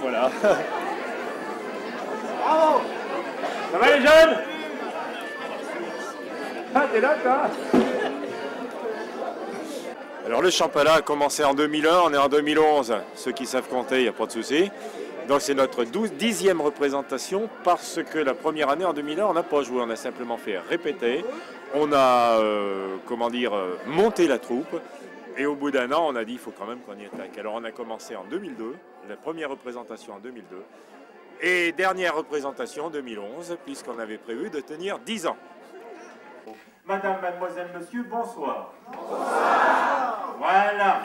voilà. Bravo! Ça va les jeunes? Ah, t'es là, toi? Alors le Champala a commencé en 2001, on est en 2011. Ceux qui savent compter, il n'y a pas de souci. Donc c'est notre 10e représentation parce que la première année, en 2001, on n'a pas joué, on a simplement fait répéter. On a, monté la troupe. Et au bout d'un an, on a dit, il faut quand même qu'on y attaque. Alors on a commencé en 2002, la première représentation en 2002. Et dernière représentation en 2011, puisqu'on avait prévu de tenir 10 ans. Madame, mademoiselle, monsieur, bonsoir. Bonsoir. Voilà.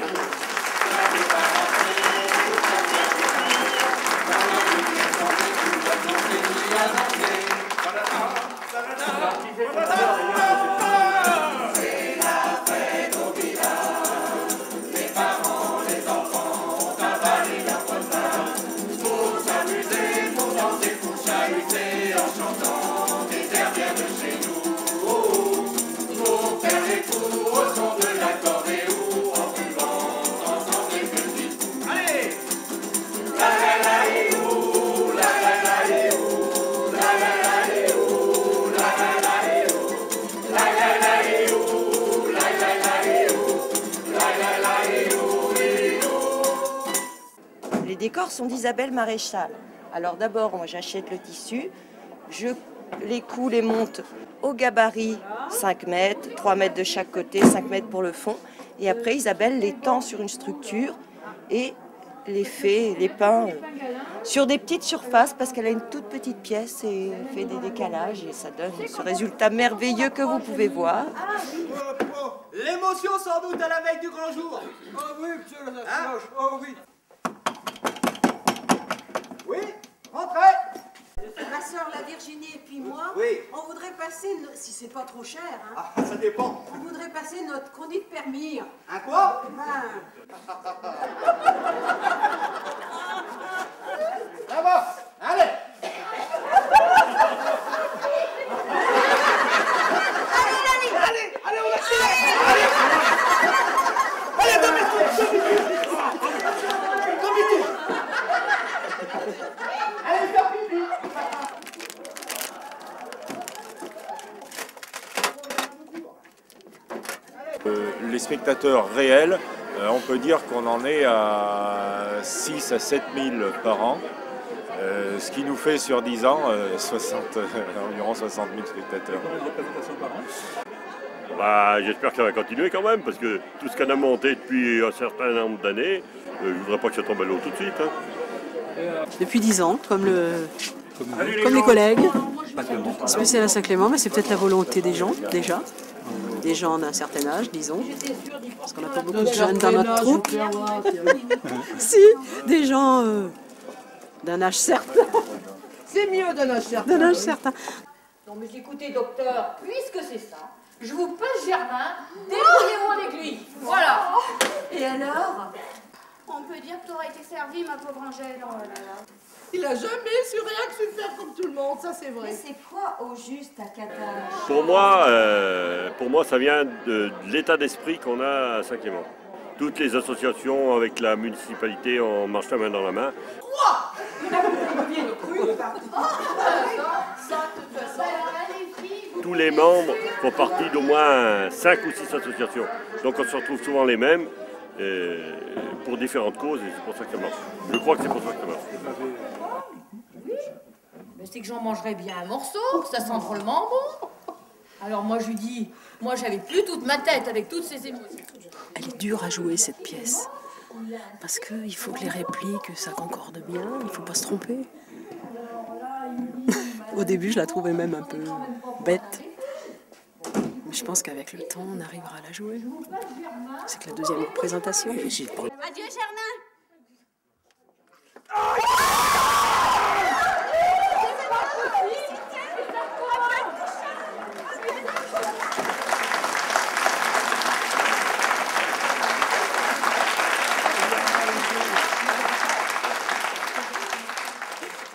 Les décors sont d'Isabelle Maréchal. Alors d'abord, moi j'achète le tissu, je les couds, les monte au gabarit 5 mètres, 3 mètres de chaque côté, 5 mètres pour le fond. Et après, Isabelle les tend sur une structure et les fait, les peint sur des petites surfaces parce qu'elle a une toute petite pièce et elle fait des décalages et ça donne ce résultat merveilleux que vous pouvez voir. L'émotion sans doute à la veille du grand jour. Oh oui, monsieur le Sache. Oh oui. Oui, rentrez. Ma soeur, la Virginie et puis moi, oui. On voudrait passer, si c'est pas trop cher, hein, ah, ça dépend. On voudrait passer notre conduit de permis. Un quoi? Là-bas, allez. Allez, on accélère. Allez, demi-tour. Allez, faire pipi. Les spectateurs réels, on peut dire qu'on en est à 6 à 7 000 par an, ce qui nous fait sur 10 ans environ 60 000 spectateurs. Bah, j'espère que ça va continuer quand même, parce que tout ce qu'on a monté depuis un certain nombre d'années, je ne voudrais pas que ça tombe à l'eau tout de suite. Hein. Depuis 10 ans, comme les collègues. Spécial à Saint-Clément, mais c'est peut-être la volonté des gens, déjà. Des gens d'un certain âge, disons. Parce qu'on n'a pas beaucoup de jeunes dans notre troupe. Si, des gens d'un âge certain. C'est mieux d'un âge certain. D'un âge certain. Non mais écoutez, docteur, puisque c'est ça, je vous passe Germain, débrouillez-vous avec lui. Voilà. Et alors? On peut dire que t'aurais été servie, ma pauvre Angèle. Oh là là. Il a jamais su rien que su faire comme tout le monde, ça c'est vrai. Mais c'est quoi au juste à Qatar? Pour moi, ça vient de l'état d'esprit qu'on a à Saint-Clément. Toutes les associations avec la municipalité, on marche la main dans la main. Quoi? Tous les membres font partie d'au moins 5 ou 6 associations. Donc on se retrouve souvent les mêmes pour différentes causes et c'est pour ça que ça marche. Je crois que c'est pour ça que ça marche. Mais c'est que j'en mangerais bien un morceau, que ça sent drôlement bon. Alors moi je lui dis, moi j'avais plus toute ma tête avec toutes ces émotions. Elle est dure à jouer cette pièce. Parce qu'il faut que les répliques, ça concorde bien, il ne faut pas se tromper. Au début, je la trouvais même un peu bête. Mais je pense qu'avec le temps, on arrivera à la jouer. C'est que la deuxième représentation. Adieu, Germain.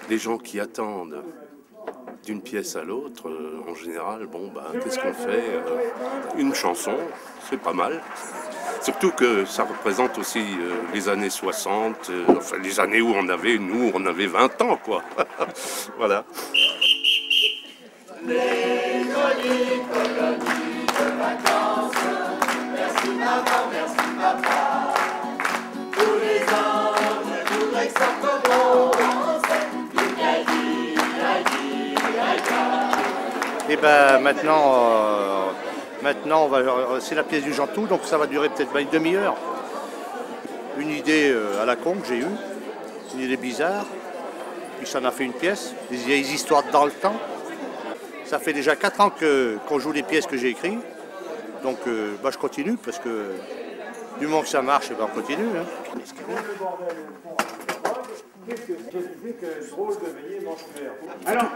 Les gens qui attendent d'une pièce à l'autre, en général, bon, bah, qu'est-ce qu'on fait? Une chanson, c'est pas mal. Surtout que ça représente aussi les années 60, enfin les années où on avait 20 ans, quoi. Voilà. Les jolies colonies de vacances, merci maman, merci papa. Tous les ans, je voudrais que ça recommence. Et ben maintenant, c'est la pièce du Jantou, donc ça va durer peut-être une demi-heure. Une idée à la con que j'ai eue, une idée bizarre, puis ça en a fait une pièce, des vieilles histoires dans le temps. Ça fait déjà 4 ans qu'on joue les pièces que j'ai écrites, donc je continue parce que du moment que ça marche, on continue. Hein.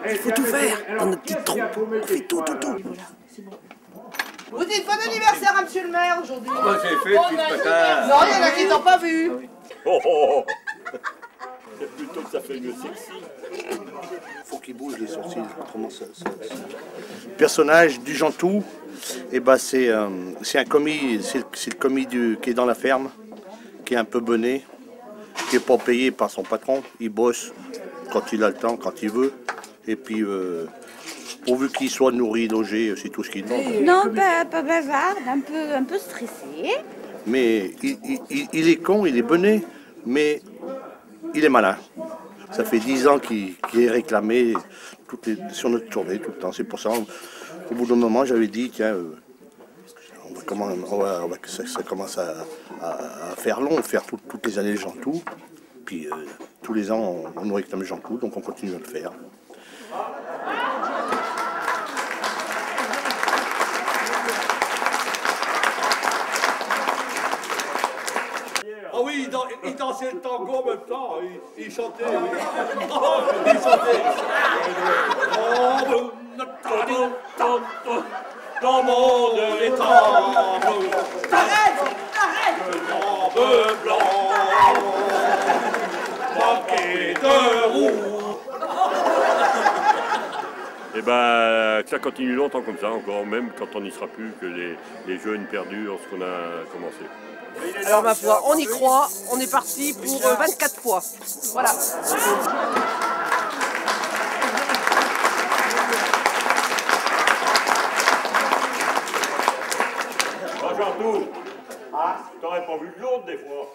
Il faut tout faire dans notre petite troupe. On fait tout. Vous dites bon anniversaire à monsieur le maire aujourd'hui. Moi j'ai fait depuis ce matin. Non, il y en a qui n'ont pas vu. C'est plutôt que ça fait mieux sexy. Faut qu'il bouge les sourcils. Autrement, Le personnage du Jantou, c'est un commis, c'est le commis qui est dans la ferme, qui est un peu bonnet, qui n'est pas payé par son patron. Il bosse quand il a le temps, quand il veut. Et puis, pourvu qu'il soit nourri, logé, c'est tout ce qu'il demande. Non, pas bavarde, un peu stressé. Mais il est con, il est bonnet, mais il est malin. Ça fait 10 ans qu'il est réclamé sur notre tournée tout le temps. C'est pour ça, au bout d'un moment, j'avais dit, tiens, ça commence à faire long, faire toutes les années le Jantou. Puis tous les ans, on nous réclame le Jantou, donc on continue à le faire. Ah oui, il dansait le tango en même temps, il chantait. Oui. Oh, il chantait. Dans le monde des tambours. Arrête. Jambe blanc, manqué de roue. Et que ça continue longtemps comme ça, encore même quand on n'y sera plus, que les jeunes perdurent ce qu'on a commencé. Alors ma foi, on y croit, on est parti pour 24 fois. Voilà. Jantou, t'aurais pas vu de l'autre des fois.